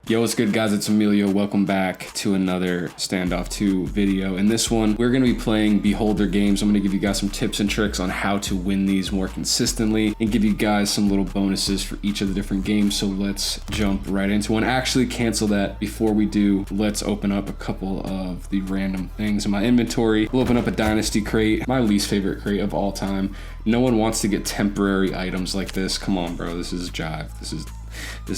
Yo, what's good guys? It's Emilio. Welcome back to another Standoff 2 video. In this one, we're going to be playing Beholder games. I'm going to give you guys some tips and tricks on how to win these more consistently and give you guys some little bonuses for each of the different games. So let's jump right into one. Actually, cancel that. Before we do, let's open up a couple of the random things in my inventory. We'll open up a Dynasty crate, my least favorite crate of all time. No one wants to get temporary items like this. Come on, bro. This is jive. This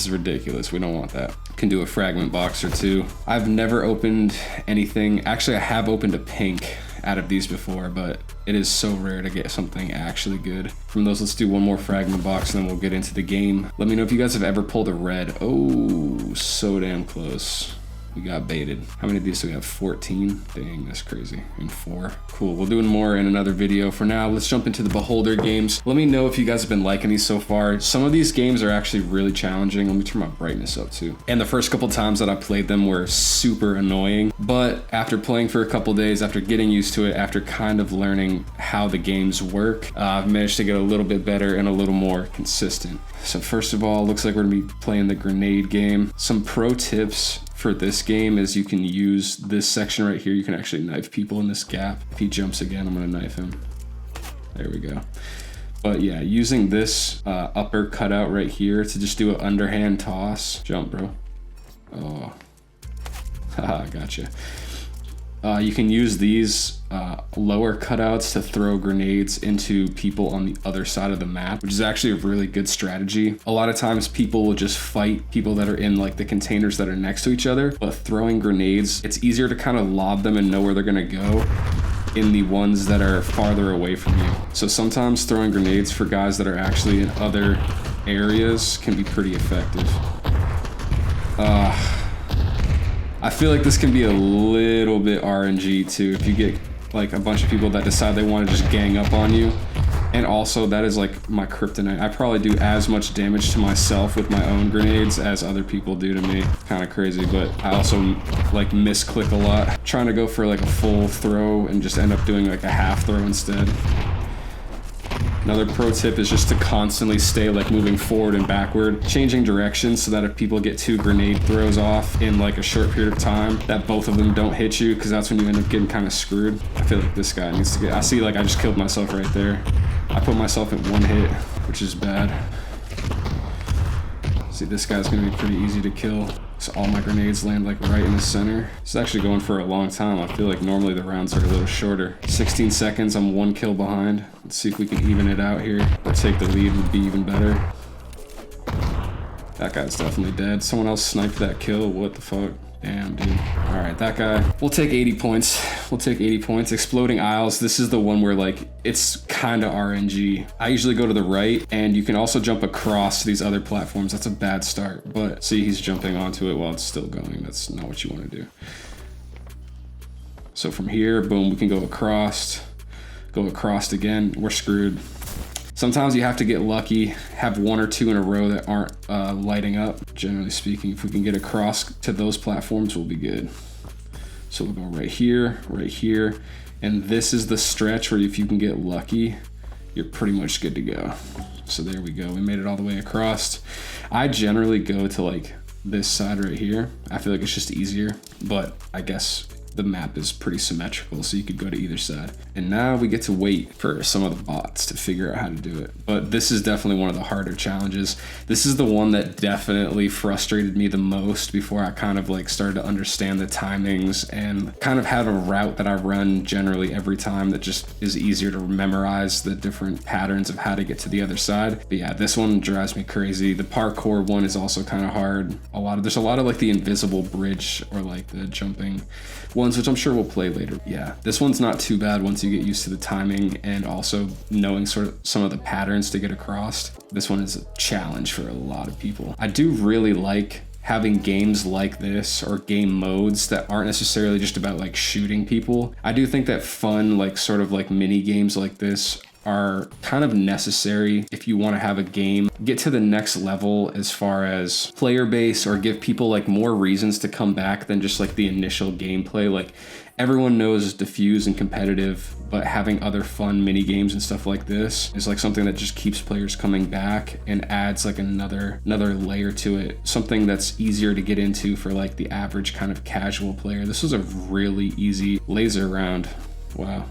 is ridiculous. We don't want that. Can do a fragment box or two. I've never opened anything. Actually, I have opened a pink out of these before, but it is so rare to get something actually good. From those, let's do one more fragment box and then we'll get into the game. Let me know if you guys have ever pulled a red. Oh, so damn close. We got baited. How many of these do we have? 14? Dang, that's crazy. And 4. Cool, we'll do more in another video. For now, let's jump into the Beholder games. Let me know if you guys have been liking these so far. Some of these games are actually really challenging. Let me turn my brightness up too. And the first couple times that I played them were super annoying. But after playing for a couple days, after getting used to it, after kind of learning how the games work, I've managed to get a little bit better and a little more consistent. So first of all, looks like we're gonna be playing the grenade game. Some pro tips for this game is you can use this section right here. You can actually knife people in this gap. If he jumps again, I'm gonna knife him. There we go. But yeah, using this upper cutout right here to just do an underhand toss. Jump, bro. Oh, haha, gotcha. You can use these lower cutouts to throw grenades into people on the other side of the map, which is actually a really good strategy. A lot of times people will just fight people that are in like the containers that are next to each other, but throwing grenades, it's easier to kind of lob them and know where they're gonna go in the ones that are farther away from you. So sometimes throwing grenades for guys that are actually in other areas can be pretty effective. I feel like this can be a little bit RNG too if you get like a bunch of people that decide they want to just gang up on you. And also that is like my kryptonite. I probably do as much damage to myself with my own grenades as other people do to me. Kind of crazy, but I also like misclick a lot. Trying to go for like a full throw and just end up doing like a half throw instead. Another pro tip is just to constantly stay like moving forward and backward, changing directions so that if people get 2 grenade throws off in like a short period of time, that both of them don't hit you, because that's when you end up getting kind of screwed. I feel like this guy needs to get, I see like I just killed myself right there. I put myself in 1 hit, which is bad. See, this guy's gonna be pretty easy to kill. So all my grenades land like right in the center. It's actually going for a long time. I feel like normally the rounds are a little shorter. 16 seconds, I'm 1 kill behind. Let's see if we can even it out here. Or take the lead would be even better. That guy's definitely dead. Someone else sniped that kill, what the fuck? Damn, dude. All right, that guy. We'll take 80 points. We'll take 80 points. Exploding aisles. This is the one where like, it's kind of RNG. I usually go to the right, and you can also jump across to these other platforms. That's a bad start, but see, he's jumping onto it while it's still going. That's not what you want to do. So from here, boom, we can go across again. We're screwed. Sometimes you have to get lucky, have 1 or 2 in a row that aren't lighting up. Generally speaking, if we can get across to those platforms, we'll be good. So we'll go right here, and this is the stretch where if you can get lucky, you're pretty much good to go. So there we go, we made it all the way across. I generally go to like this side right here. I feel like it's just easier, but I guess the map is pretty symmetrical, so you could go to either side. And now we get to wait for some of the bots to figure out how to do it. But this is definitely one of the harder challenges. This is the one that definitely frustrated me the most before I kind of like started to understand the timings and kind of have a route that I run generally every time that just is easier to memorize the different patterns of how to get to the other side. But yeah, this one drives me crazy. The parkour one is also kind of hard. There's a lot of like the invisible bridge or like the jumping ones, which I'm sure we'll play later. Yeah, this one's not too bad once you get used to the timing and also knowing sort of some of the patterns to get across. This one is a challenge for a lot of people. I do really like having games like this or game modes that aren't necessarily just about like shooting people. I do think that fun, like sort of like mini games like this are kind of necessary if you want to have a game get to the next level as far as player base, or give people like more reasons to come back than just like the initial gameplay. Like everyone knows diffuse and competitive, but having other fun mini games and stuff like this is like something that just keeps players coming back and adds like another layer to it. Something that's easier to get into for like the average kind of casual player. This was a really easy laser round. Wow.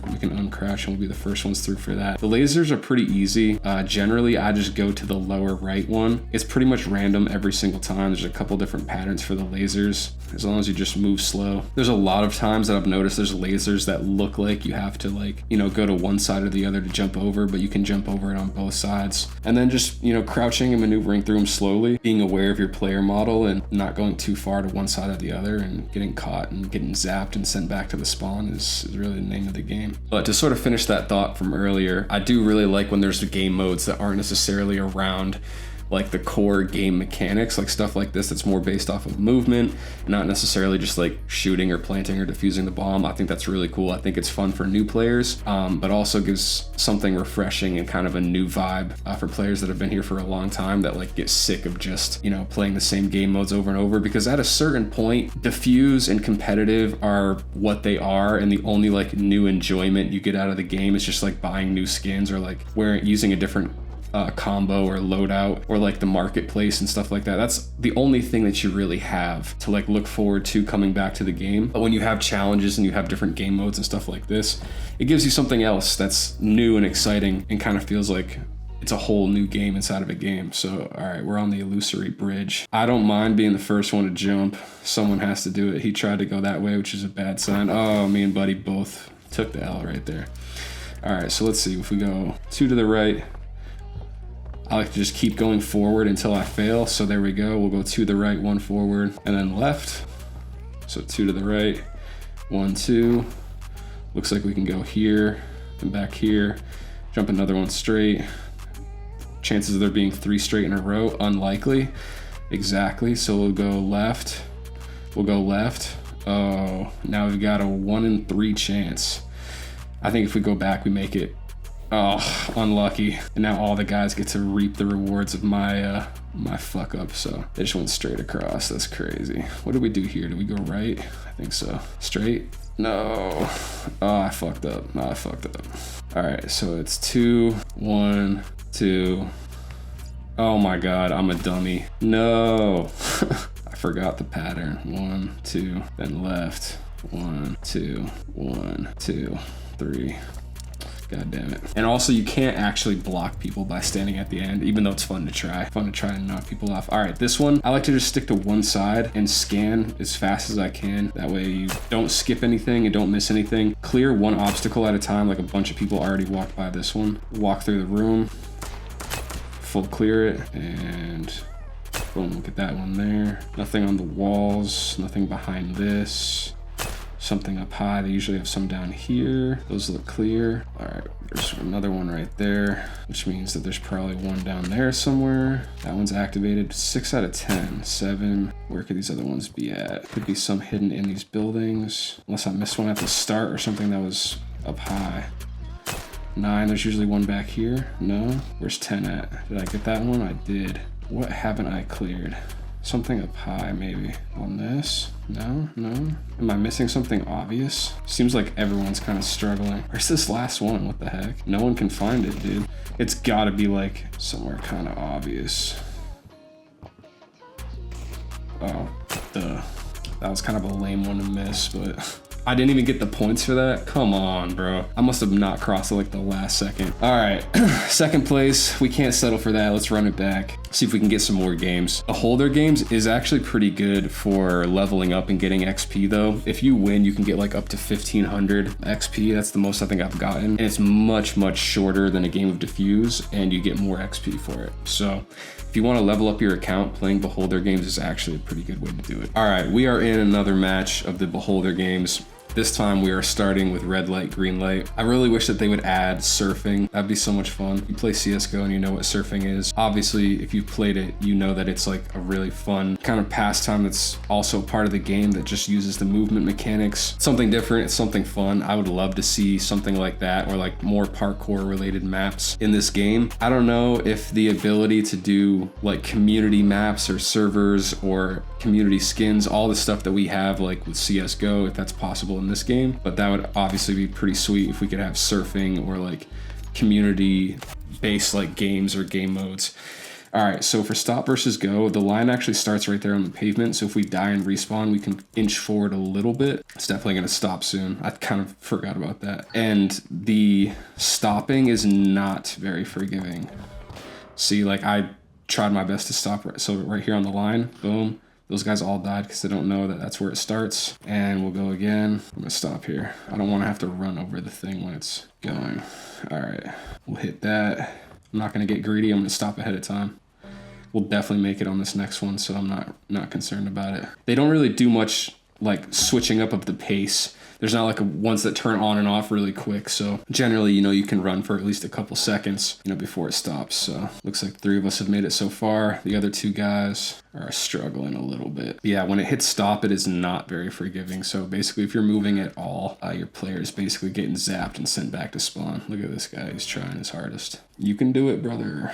We can uncrash and we'll be the first ones through for that. The lasers are pretty easy. Generally, I just go to the lower right one. It's pretty much random every single time. There's a couple different patterns for the lasers, as long as you just move slow. There's a lot of times that I've noticed there's lasers that look like you have to like, you know, go to one side or the other to jump over, but you can jump over it on both sides. And then just, you know, crouching and maneuvering through them slowly, being aware of your player model and not going too far to one side or the other and getting caught and getting zapped and sent back to the spawn is really the name of the game. But to sort of finish that thought from earlier, I do really like when there's game modes that aren't necessarily around like the core game mechanics, like stuff like this that's more based off of movement, not necessarily just like shooting or planting or defusing the bomb. I think that's really cool. I think it's fun for new players, but also gives something refreshing and kind of a new vibe for players that have been here for a long time that like get sick of just, you know, playing the same game modes over and over. Because at a certain point, diffuse and competitive are what they are, and the only like new enjoyment you get out of the game is just like buying new skins or like using a different combo or loadout, or like the marketplace and stuff like that. That's the only thing that you really have to like look forward to coming back to the game. But when you have challenges and you have different game modes and stuff like this, it gives you something else that's new and exciting and kind of feels like it's a whole new game inside of a game. So, all right, we're on the illusory bridge. I don't mind being the first one to jump. Someone has to do it. He tried to go that way, which is a bad sign. Oh, me and Buddy both took the L right there. All right, so let's see. If we go 2 to the right, I like to just keep going forward until I fail. So there we go. We'll go 2 to the right, 1 forward, and then left. So 2 to the right, 1, 2. Looks like we can go here and back here. Jump another one straight. Chances of there being 3 straight in a row, unlikely. Exactly. So we'll go left. We'll go left. Oh, now we've got a 1 in 3 chance. I think if we go back, we make it. Oh, unlucky. And now all the guys get to reap the rewards of my my fuck up. So they just went straight across. That's crazy. What did we do here? Did we go right? I think so. Straight? No. Oh, I fucked up. No, I fucked up. All right, so it's 2, 1, 2. Oh my God, I'm a dummy. No. I forgot the pattern. 1, 2, then left. 1, 2, 1, 2, 3. God damn it. And also you can't actually block people by standing at the end, even though it's fun to try. Fun to try and knock people off. All right, this one, I like to just stick to one side and scan as fast as I can. That way you don't skip anything and don't miss anything. Clear one obstacle at a time, like a bunch of people already walked by this one. Walk through the room, full clear it, and boom, look at that one there. Nothing on the walls, nothing behind this. Something up high. They usually have some down here. Those look clear. All right, there's another one right there, which means that there's probably one down there somewhere. That one's activated. 6 out of 10. 7. Where could these other ones be at? Could be some hidden in these buildings, unless I missed one at the start or something that was up high. 9, there's usually one back here. No, where's 10 at? Did I get that one? I did. What haven't I cleared? Something up high, maybe. On this? No? No? Am I missing something obvious? Seems like everyone's kind of struggling. Where's this last one? What the heck? No one can find it, dude. It's gotta be like somewhere kind of obvious. Oh, duh. That was kind of a lame one to miss, but I didn't even get the points for that. Come on, bro. I must have not crossed it like the last second. All right, second place. We can't settle for that. Let's run it back. See if we can get some more games. Beholder games is actually pretty good for leveling up and getting XP though. If you win, you can get like up to 1500 XP. That's the most I think I've gotten. And it's much, much shorter than a game of Diffuse, and you get more XP for it. So if you want to level up your account, playing Beholder games is actually a pretty good way to do it. All right, we are in another match of the Beholder games. This time we are starting with red light, green light. I really wish that they would add surfing. That'd be so much fun. You play CSGO and you know what surfing is. Obviously, if you've played it, you know that it's like a really fun kind of pastime that's also part of the game that just uses the movement mechanics. Something different, it's something fun. I would love to see something like that or like more parkour related maps in this game. I don't know if the ability to do like community maps or servers or community skins, all the stuff that we have like with CSGO, if that's possible in this game, but that would obviously be pretty sweet if we could have surfing or like community based like games or game modes. All right, so for stop versus go, the line actually starts right there on the pavement. So if we die and respawn, we can inch forward a little bit. It's definitely gonna stop soon. I kind of forgot about that. And the stopping is not very forgiving. See, like I tried my best to stop right. So right here on the line, boom. Those guys all died because they don't know that that's where it starts. And we'll go again. I'm gonna stop here. I don't wanna have to run over the thing when it's going. All right, we'll hit that. I'm not gonna get greedy, I'm gonna stop ahead of time. We'll definitely make it on this next one, so I'm not concerned about it. They don't really do much like switching up of the pace. There's not like ones that turn on and off really quick. So generally, you know, you can run for at least a couple seconds, you know, before it stops. So looks like 3 of us have made it so far. The other 2 guys are struggling a little bit. But yeah, when it hits stop, it is not very forgiving. So basically, if you're moving at all, your player is basically getting zapped and sent back to spawn. Look at this guy, he's trying his hardest. You can do it, brother.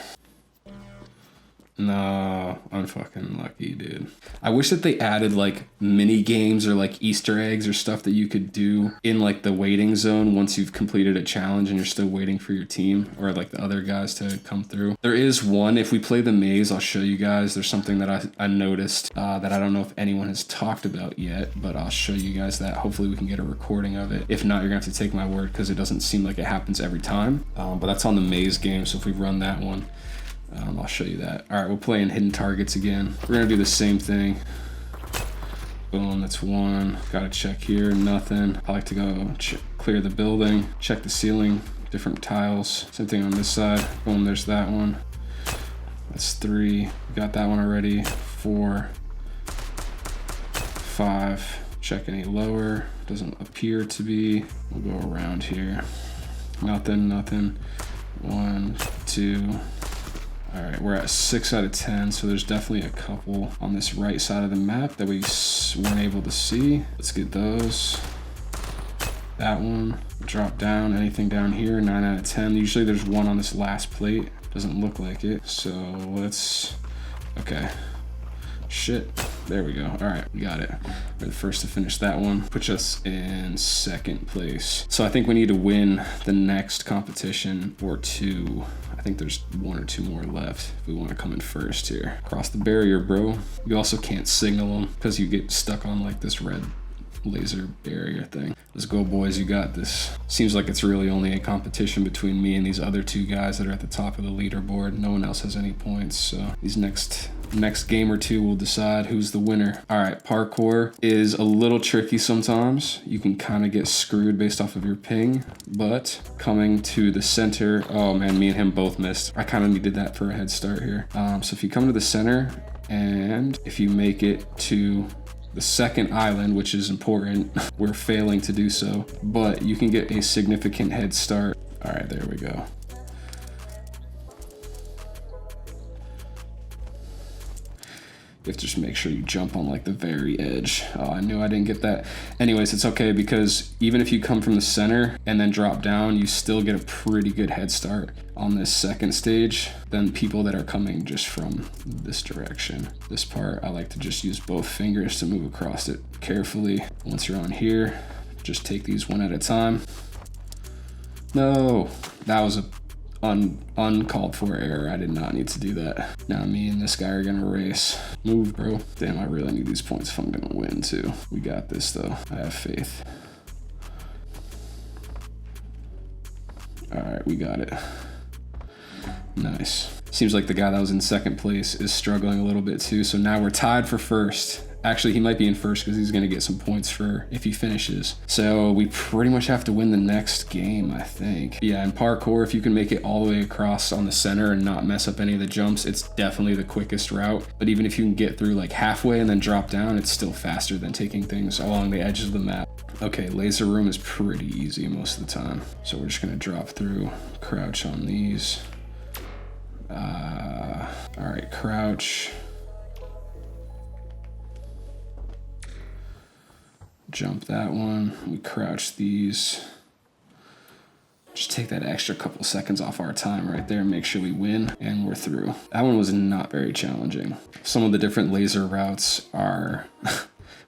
No, unfucking lucky, dude. I wish that they added like mini games or like Easter eggs or stuff that you could do in like the waiting zone once you've completed a challenge and you're still waiting for your team or like the other guys to come through. There is one, if we play the maze, I'll show you guys. There's something that I noticed that I don't know if anyone has talked about yet, but I'll show you guys that. Hopefully we can get a recording of it. If not, you're gonna have to take my word because it doesn't seem like it happens every time. But that's on the maze game, so if we run that one, I'll show you that. All right, we're playing hidden targets again. We're gonna do the same thing. Boom, that's 1. Gotta check here, nothing. I like to go clear the building, check the ceiling, different tiles. Same thing on this side. Boom, there's that one. That's 3. Got that one already. 4, 5. Check any lower. Doesn't appear to be. We'll go around here. Nothing, nothing. 1, 2. All right, we're at 6 out of 10, so there's definitely a couple on this right side of the map that we weren't able to see. Let's get those. That one, drop down, anything down here, 9 out of 10. Usually there's one on this last plate. Doesn't look like it, so let's, okay. Shit, there we go. All right, we got it. We're the first to finish that one. Puts us in 2nd place. So I think we need to win the next competition or 2. I think there's 1 or 2 more left if we want to come in first here. Cross the barrier, bro. You also can't signal them because you get stuck on like this red laser barrier thing. Let's go, boys, you got this. Seems like it's really only a competition between me and these other 2 guys that are at the top of the leaderboard. No one else has any points, so these next game or 2 will decide who's the winner. All right, parkour is a little tricky sometimes. You can kind of get screwed based off of your ping, but coming to the center, oh man, me and him both missed. I kind of needed that for a head start here. So if you come to the center and if you make it to the 2nd island, which is important, we're failing to do so, but you can get a significant head start. All right, there we go. You have to just make sure you jump on like the very edge. Oh, I knew I didn't get that. Anyways, it's okay because even if you come from the center and then drop down, you still get a pretty good head start on this 2nd stage than people that are coming just from this direction. This part, I like to just use both fingers to move across it carefully. Once you're on here, just take these one at a time. No, that was a uncalled for error. I did not need to do that. Now me and this guy are gonna race. Move, bro. Damn, I really need these points if I'm gonna win too. We got this though. I have faith. All right, we got it. Nice. Seems like the guy that was in 2nd place is struggling a little bit too. So now we're tied for 1st. Actually, he might be in 1st because he's going to get some points for if he finishes. So we pretty much have to win the next game, I think. Yeah, in parkour, if you can make it all the way across on the center and not mess up any of the jumps, it's definitely the quickest route. But even if you can get through like halfway and then drop down, it's still faster than taking things along the edges of the map. Okay, laser room is pretty easy most of the time. So we're just gonna drop through, crouch on these. All right, crouch. Jump that one, we crouch these. Just take that extra couple seconds off our time right there and make sure we win, and we're through. That one was not very challenging. Some of the different laser routes are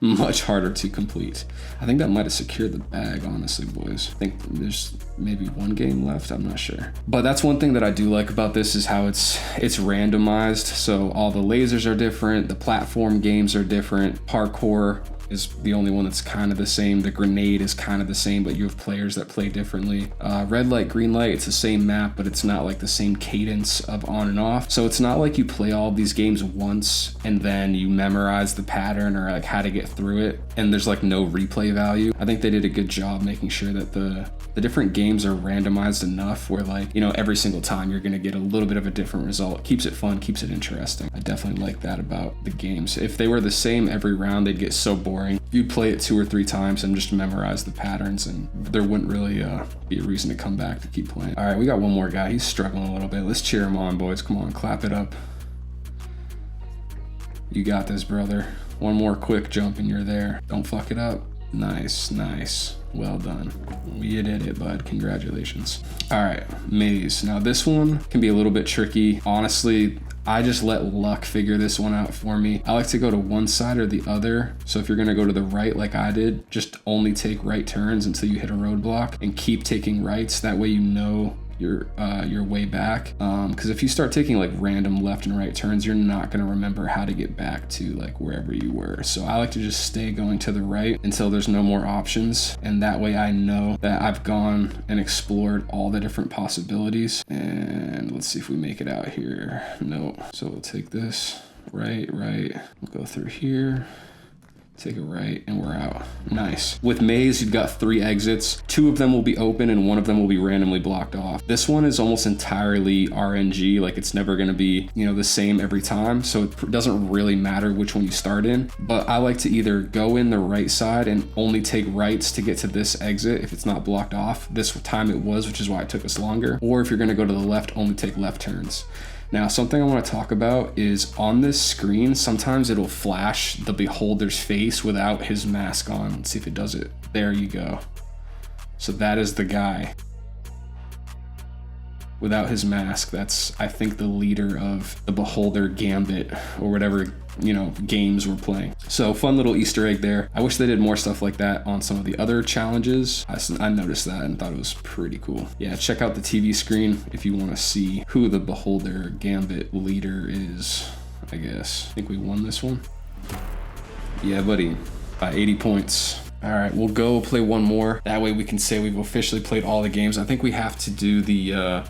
much harder to complete. I think that might have secured the bag, honestly, boys. I think there's maybe one game left, I'm not sure. But that's one thing that I do like about this is how it's randomized. So all the lasers are different, the platform games are different, parkour is the only one that's kind of the same. The grenade is kind of the same, but you have players that play differently. Red light, green light, it's the same map, but it's not like the same cadence of on and off. So it's not like you play all these games once and then you memorize the pattern or like how to get through it, and there's like no replay value. I think they did a good job making sure that the different games are randomized enough where, like, you know, every single time you're gonna get a little bit of a different result. Keeps it fun, keeps it interesting. I definitely like that about the games. If they were the same every round, they'd get so boring. You'd play it 2 or 3 times and just memorize the patterns, and there wouldn't really be a reason to come back to keep playing. All right, we got one more guy. He's struggling a little bit. Let's cheer him on, boys. Come on, clap it up. You got this, brother. One more quick jump and you're there. Don't fuck it up. Nice, nice. Well done. You did it, bud. Congratulations. All right, maze. Now this one can be a little bit tricky. Honestly, I just let luck figure this one out for me. I like to go to one side or the other. So if you're gonna go to the right like I did, just only take right turns until you hit a roadblock and keep taking rights. That way you know your way back, because if you start taking like random left and right turns, you're not going to remember how to get back to like wherever you were. So I like to just stay going to the right until there's no more options, and that way I know that I've gone and explored all the different possibilities. And let's see if we make it out here. No. So we'll take this right, we'll go through here, take a right, and we're out. Nice. With maze, you've got 3 exits. 2 of them will be open and 1 of them will be randomly blocked off. This one is almost entirely RNG, like it's never gonna be, you know, the same every time. So it doesn't really matter which one you start in, but I like to either go in the right side and only take rights to get to this exit if it's not blocked off. This time it was, which is why it took us longer. Or if you're gonna go to the left, only take left turns. Now, something I want to talk about is on this screen, sometimes it'll flash the beholder's face without his mask on. Let's see if it does it. There you go. So that is the guy without his mask. That's, I think, the leader of the Beholder Gambit or whatever, you know, games we're playing. So fun little Easter egg there. I wish they did more stuff like that on some of the other challenges. I noticed that and thought it was pretty cool. Yeah, check out the TV screen if you want to see who the Beholder Gambit leader is, I guess. I think we won this one. Yeah, buddy, by 80 points. All right, we'll go play one more. That way we can say we've officially played all the games. I think we have to do the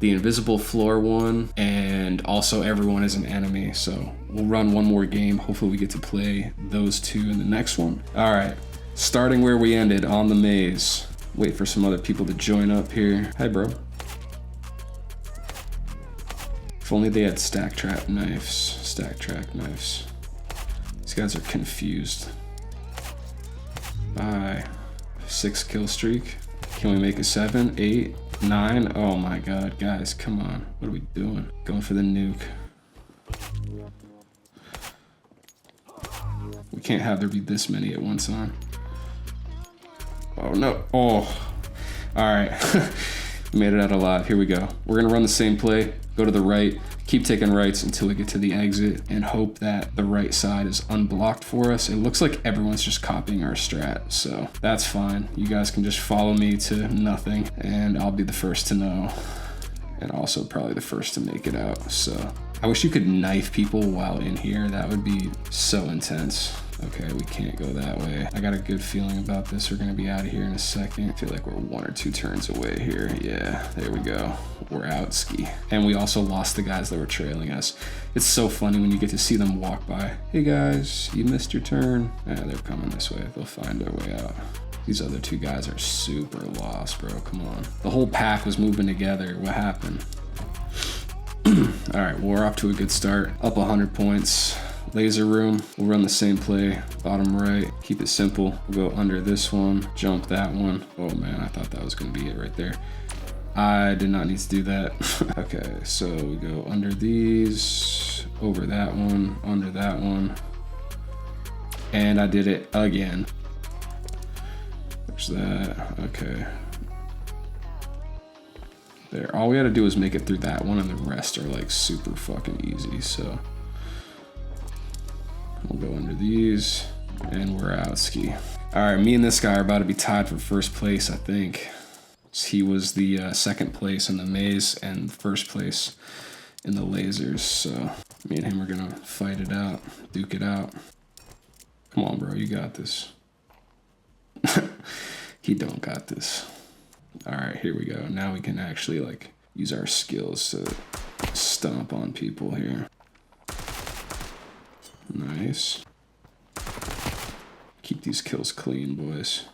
invisible floor one, and also everyone is an enemy. So we'll run one more game. Hopefully we get to play those 2 in the next one. All right, starting where we ended on the maze. Wait for some other people to join up here. Hi, bro. If only they had stack trap knives. Stack trap knives. These guys are confused. Bye. 6 kill streak. Can we make a 7, 8, 9? Oh my god, guys, come on. What are we doing? Going for the nuke. We can't have there be this many at one time. Oh no. Oh. Alright. Made it out alive. Here we go. We're gonna run the same play. Go to the right. Keep taking rights until we get to the exit and hope that the right side is unblocked for us. It looks like everyone's just copying our strat, so that's fine. You guys can just follow me to nothing and I'll be the first to know, and also probably the first to make it out. So I wish you could knife people while in here. That would be so intense. Okay, we can't go that way. I got a good feeling about this. We're gonna be out of here in a second. I feel like we're 1 or 2 turns away here. Yeah, there we go. We're out, ski. And we also lost the guys that were trailing us. It's so funny when you get to see them walk by. Hey guys, you missed your turn. Yeah, they're coming this way. They'll find their way out. These other 2 guys are super lost, bro. Come on. The whole pack was moving together. What happened? All right, well, we're off to a good start. Up 100 points. laser room. We'll run the same play, bottom right, keep it simple. We'll go under this one, jump that one. Oh man, I thought that was gonna be it right there. I did not need to do that. Okay, so we go under these, over that one, under that one. And I did it again. There's that, okay. There, all we had to do is make it through that one and the rest are like super fucking easy, so. We'll go under these and we're out ski. All right, me and this guy are about to be tied for first place, I think. He was the second place in the maze and first place in the lasers. So me and him are gonna fight it out, duke it out. Come on, bro, you got this. He don't got this. All right, here we go. Now we can actually like use our skills to stomp on people here. Nice. Keep these kills clean, boys.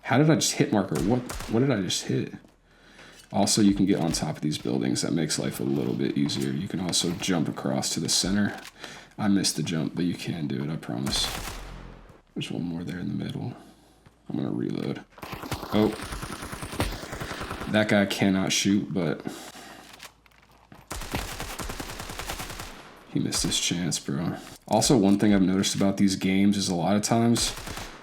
How did I just hit marker? What did I just hit? Also, you can get on top of these buildings. That makes life a little bit easier. You can also jump across to the center. I missed the jump, but you can do it, I promise. There's one more there in the middle. I'm gonna reload. Oh. That guy cannot shoot, but he missed his chance, bro. Also, one thing I've noticed about these games is a lot of times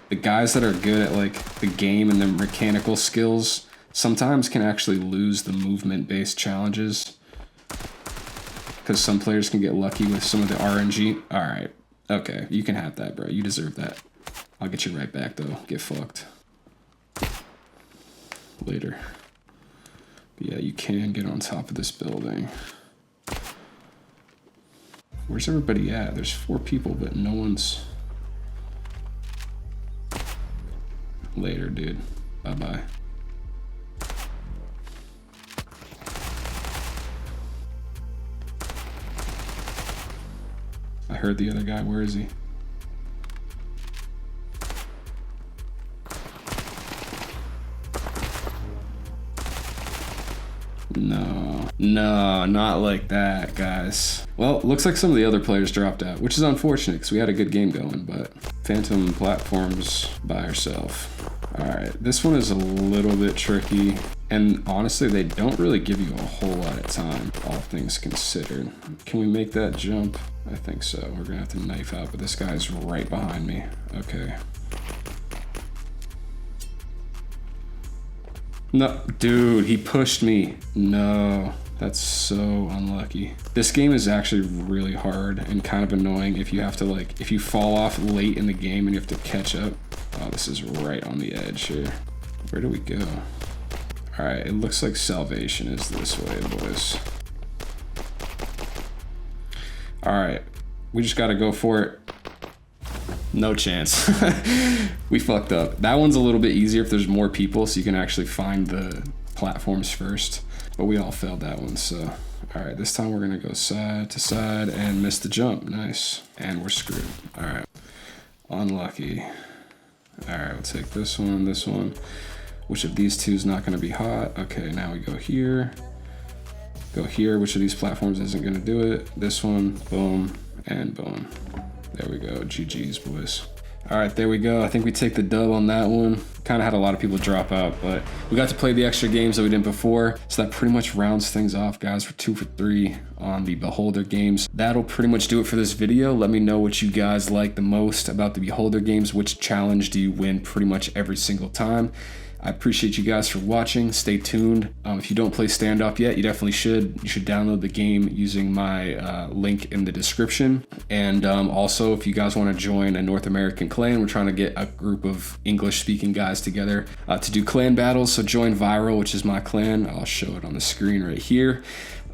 the guys that are good at like the game and the mechanical skills sometimes can actually lose the movement-based challenges because some players can get lucky with some of the RNG. All right, okay, you can have that, bro. You deserve that. I'll get you right back though. Get fucked. Later. But yeah, you can get on top of this building. Where's everybody at? There's 4 people, but no one's... Later, dude. Bye-bye. I heard the other guy. Where is he? No, not like that, guys. Well, looks like some of the other players dropped out, which is unfortunate because we had a good game going, but Phantom platforms by herself. All right, this one is a little bit tricky, and honestly, they don't really give you a whole lot of time, all things considered. Can we make that jump? I think so. We're gonna have to knife out, but this guy's right behind me. Okay. No, dude, he pushed me. No, that's so unlucky. This game is actually really hard and kind of annoying if you have to like, if you fall off late in the game and you have to catch up. Oh, this is right on the edge here. Where do we go? All right, it looks like salvation is this way, boys. All right, we just gotta go for it. No chance. We fucked up. That one's a little bit easier if there's more people, so you can actually find the platforms first. But we all failed that one, so. All right, this time we're gonna go side to side and miss the jump. Nice. And we're screwed. All right. Unlucky. All right, we'll take this one, this one. Which of these two is not gonna be hot? Okay, now we go here. Go here. Which of these platforms isn't gonna do it? This one, boom, and boom. There we go, GG's, boys. All right, there we go. I think we take the dub on that one. Kind of had a lot of people drop out, but we got to play the extra games that we didn't before. So that pretty much rounds things off, guys. We're 2 for 3 on the Beholder games. That'll pretty much do it for this video. Let me know what you guys like the most about the Beholder games. Which challenge do you win pretty much every single time? I appreciate you guys for watching. Stay tuned. If you don't play Standoff yet, you definitely should. You should download the game using my link in the description. And also, if you guys want to join a North American clan, we're trying to get a group of English-speaking guys together to do clan battles. So join Viral, which is my clan. I'll show it on the screen right here.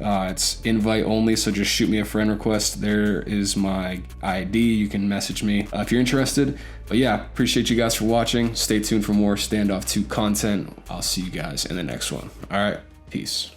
It's invite only, so just shoot me a friend request. There is my ID. You can message me if you're interested. But yeah, appreciate you guys for watching. Stay tuned for more Standoff 2 content. I'll see you guys in the next one. All right, peace.